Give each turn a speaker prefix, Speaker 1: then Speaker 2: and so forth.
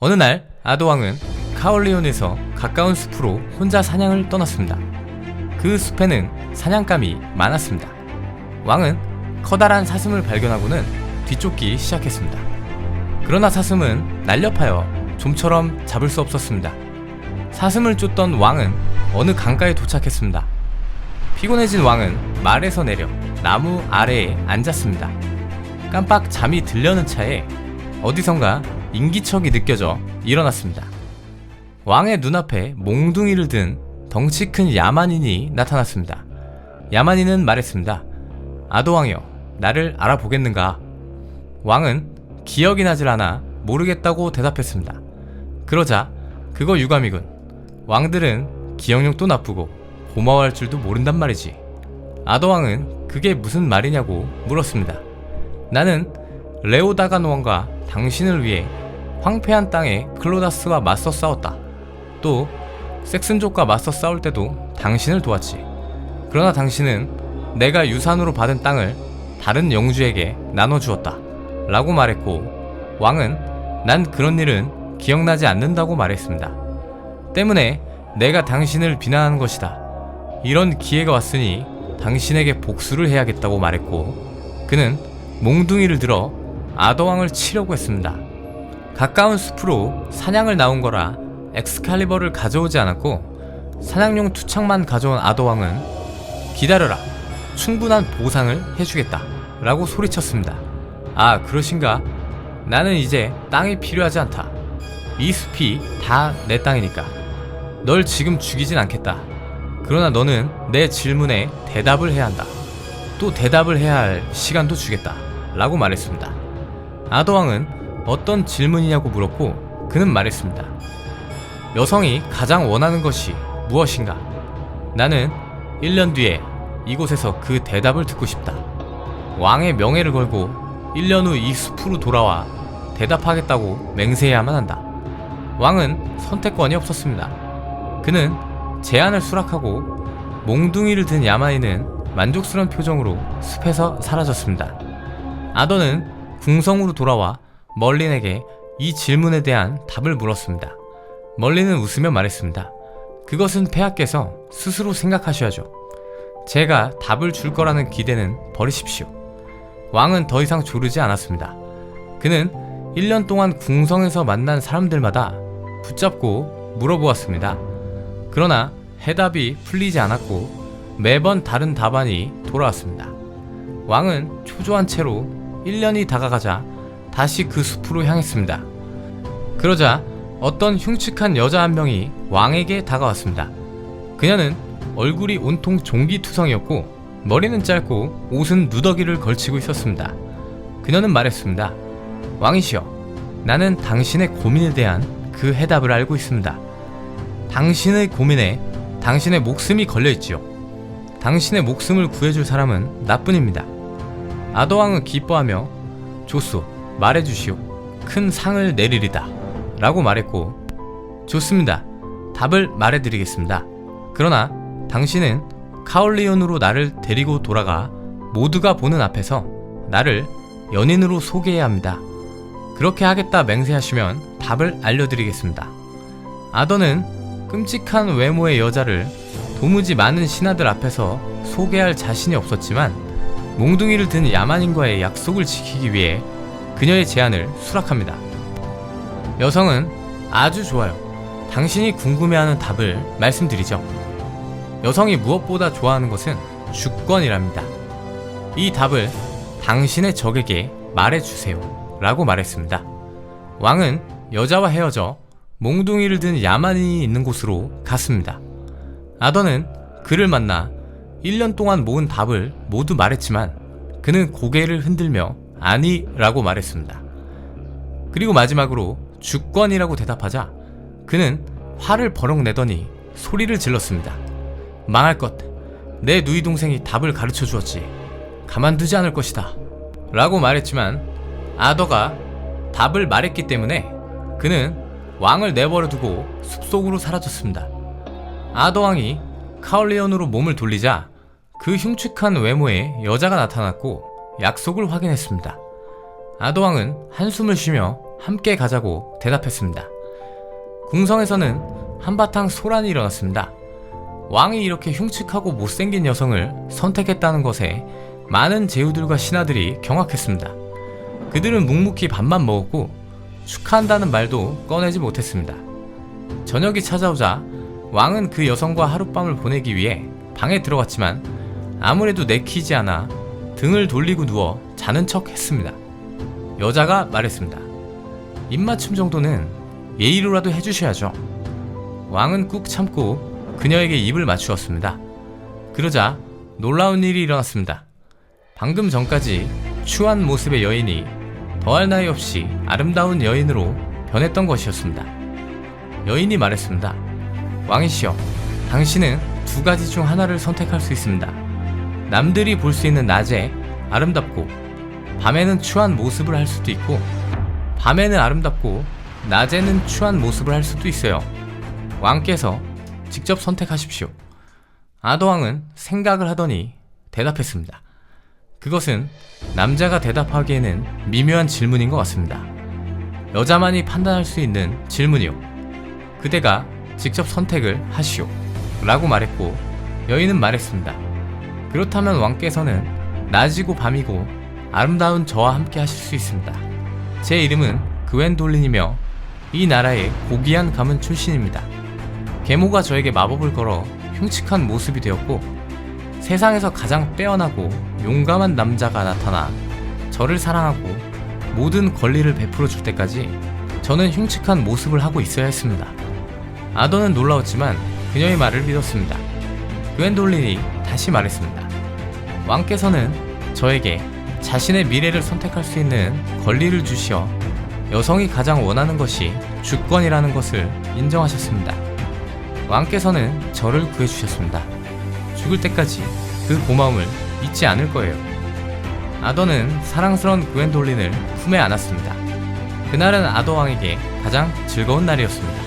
Speaker 1: 어느 날 아도왕은 카올리온에서 가까운 숲으로 혼자 사냥을 떠났습니다. 그 숲에는 사냥감이 많았습니다. 왕은 커다란 사슴을 발견하고는 뒤쫓기 시작했습니다. 그러나 사슴은 날렵하여 좀처럼 잡을 수 없었습니다. 사슴을 쫓던 왕은 어느 강가에 도착했습니다. 피곤해진 왕은 말에서 내려 나무 아래에 앉았습니다. 깜빡 잠이 들려는 차에 어디선가 인기척이 느껴져 일어났습니다. 왕의 눈앞에 몽둥이를 든 덩치 큰 야만인이 나타났습니다. 야만인은 말했습니다. 아도왕이여, 나를 알아보겠는가? 왕은 기억이 나질 않아 모르겠다고 대답했습니다. 그러자 그거 유감이군. 왕들은 기억력도 나쁘고 고마워할 줄도 모른단 말이지. 아도왕은 그게 무슨 말이냐고 물었습니다. 나는 레오다간 왕과 당신을 위해 황폐한 땅에 클로다스와 맞서 싸웠다. 또 섹슨족과 맞서 싸울 때도 당신을 도왔지. 그러나 당신은 내가 유산으로 받은 땅을 다른 영주에게 나눠주었다 라고 말했고, 왕은 난 그런 일은 기억나지 않는다고 말했습니다. 때문에 내가 당신을 비난하는 것이다. 이런 기회가 왔으니 당신에게 복수를 해야겠다고 말했고, 그는 몽둥이를 들어 아도왕을 치려고 했습니다. 가까운 숲으로 사냥을 나온 거라 엑스칼리버를 가져오지 않았고, 사냥용 투창만 가져온 아도왕은 기다려라, 충분한 보상을 해주겠다 라고 소리쳤습니다. 아, 그러신가? 나는 이제 땅이 필요하지 않다. 이 숲이 다 내 땅이니까 널 지금 죽이진 않겠다. 그러나 너는 내 질문에 대답을 해야 한다. 또 대답을 해야 할 시간도 주겠다 라고 말했습니다. 아도왕은 어떤 질문이냐고 물었고, 그는 말했습니다. 여성이 가장 원하는 것이 무엇인가? 나는 1년 뒤에 이곳에서 그 대답을 듣고 싶다. 왕의 명예를 걸고 1년 후 이 숲으로 돌아와 대답하겠다고 맹세해야만 한다. 왕은 선택권이 없었습니다. 그는 제안을 수락하고 몽둥이를 든 야만인은 만족스러운 표정으로 숲에서 사라졌습니다. 아도는 궁성으로 돌아와 멀린에게 이 질문에 대한 답을 물었습니다. 멀린은 웃으며 말했습니다. 그것은 폐하께서 스스로 생각하셔야죠. 제가 답을 줄 거라는 기대는 버리십시오. 왕은 더 이상 조르지 않았습니다. 그는 1년 동안 궁성에서 만난 사람들마다 붙잡고 물어보았습니다. 그러나 해답이 풀리지 않았고 매번 다른 답안이 돌아왔습니다. 왕은 초조한 채로 1년이 다가가자 다시 그 숲으로 향했습니다. 그러자 어떤 흉측한 여자 한 명이 왕에게 다가왔습니다. 그녀는 얼굴이 온통 종기투성이었고 머리는 짧고 옷은 누더기를 걸치고 있었습니다. 그녀는 말했습니다. 왕이시여, 나는 당신의 고민에 대한 그 해답을 알고 있습니다. 당신의 고민에 당신의 목숨이 걸려있지요. 당신의 목숨을 구해줄 사람은 나뿐입니다. 아도왕은 기뻐하며 좋소, 말해주시오. 큰 상을 내리리다 라고 말했고, 좋습니다. 답을 말해드리겠습니다. 그러나 당신은 카올리온으로 나를 데리고 돌아가 모두가 보는 앞에서 나를 연인으로 소개해야 합니다. 그렇게 하겠다 맹세하시면 답을 알려드리겠습니다. 아더는 끔찍한 외모의 여자를 도무지 많은 신하들 앞에서 소개할 자신이 없었지만 몽둥이를 든 야만인과의 약속을 지키기 위해 그녀의 제안을 수락합니다. 여성은 아주 좋아요. 당신이 궁금해하는 답을 말씀드리죠. 여성이 무엇보다 좋아하는 것은 주권이랍니다. 이 답을 당신의 적에게 말해주세요 라고 말했습니다. 왕은 여자와 헤어져 몽둥이를 든 야만인이 있는 곳으로 갔습니다. 아더는 그를 만나 1년 동안 모은 답을 모두 말했지만 그는 고개를 흔들며 아니 라고 말했습니다. 그리고 마지막으로 주권이라고 대답하자 그는 화를 버럭 내더니 소리를 질렀습니다. 망할 것, 내 누이 동생이 답을 가르쳐 주었지. 가만두지 않을 것이다 라고 말했지만 아더가 답을 말했기 때문에 그는 왕을 내버려 두고 숲속으로 사라졌습니다. 아더왕이 카올리온으로 몸을 돌리자 그 흉측한 외모의 여자가 나타났고 약속을 확인했습니다. 아더왕은 한숨을 쉬며 함께 가자고 대답했습니다. 궁성에서는 한바탕 소란이 일어났습니다. 왕이 이렇게 흉측하고 못생긴 여성을 선택했다는 것에 많은 제후들과 신하들이 경악했습니다. 그들은 묵묵히 밥만 먹었고 축하한다는 말도 꺼내지 못했습니다. 저녁이 찾아오자 왕은 그 여성과 하룻밤을 보내기 위해 방에 들어갔지만 아무래도 내키지 않아 등을 돌리고 누워 자는 척 했습니다. 여자가 말했습니다. 입맞춤 정도는 예의로라도 해주셔야죠. 왕은 꾹 참고 그녀에게 입을 맞추었습니다. 그러자 놀라운 일이 일어났습니다. 방금 전까지 추한 모습의 여인이 더할 나위 없이 아름다운 여인으로 변했던 것이었습니다. 여인이 말했습니다. 왕이시여, 당신은 두 가지 중 하나를 선택할 수 있습니다. 남들이 볼 수 있는 낮에 아름답고 밤에는 추한 모습을 할 수도 있고, 밤에는 아름답고 낮에는 추한 모습을 할 수도 있어요. 왕께서 직접 선택하십시오. 아더왕은 생각을 하더니 대답했습니다. 그것은 남자가 대답하기에는 미묘한 질문인 것 같습니다. 여자만이 판단할 수 있는 질문이요. 그대가 직접 선택을 하시오. 라고 말했고, 여인은 말했습니다. 그렇다면 왕께서는 낮이고 밤이고 아름다운 저와 함께 하실 수 있습니다. 제 이름은 그웬돌린이며 이 나라의 고귀한 가문 출신입니다. 계모가 저에게 마법을 걸어 흉측한 모습이 되었고, 세상에서 가장 빼어나고 용감한 남자가 나타나 저를 사랑하고 모든 권리를 베풀어 줄 때까지 저는 흉측한 모습을 하고 있어야 했습니다. 아더는 놀라웠지만 그녀의 말을 믿었습니다. 그웬돌린이 다시 말했습니다. 왕께서는 저에게 자신의 미래를 선택할 수 있는 권리를 주시어 여성이 가장 원하는 것이 주권이라는 것을 인정하셨습니다. 왕께서는 저를 구해주셨습니다. 죽을 때까지 그 고마움을 잊지 않을 거예요. 아더는 사랑스러운 그웬돌린을 품에 안았습니다. 그날은 아더 왕에게 가장 즐거운 날이었습니다.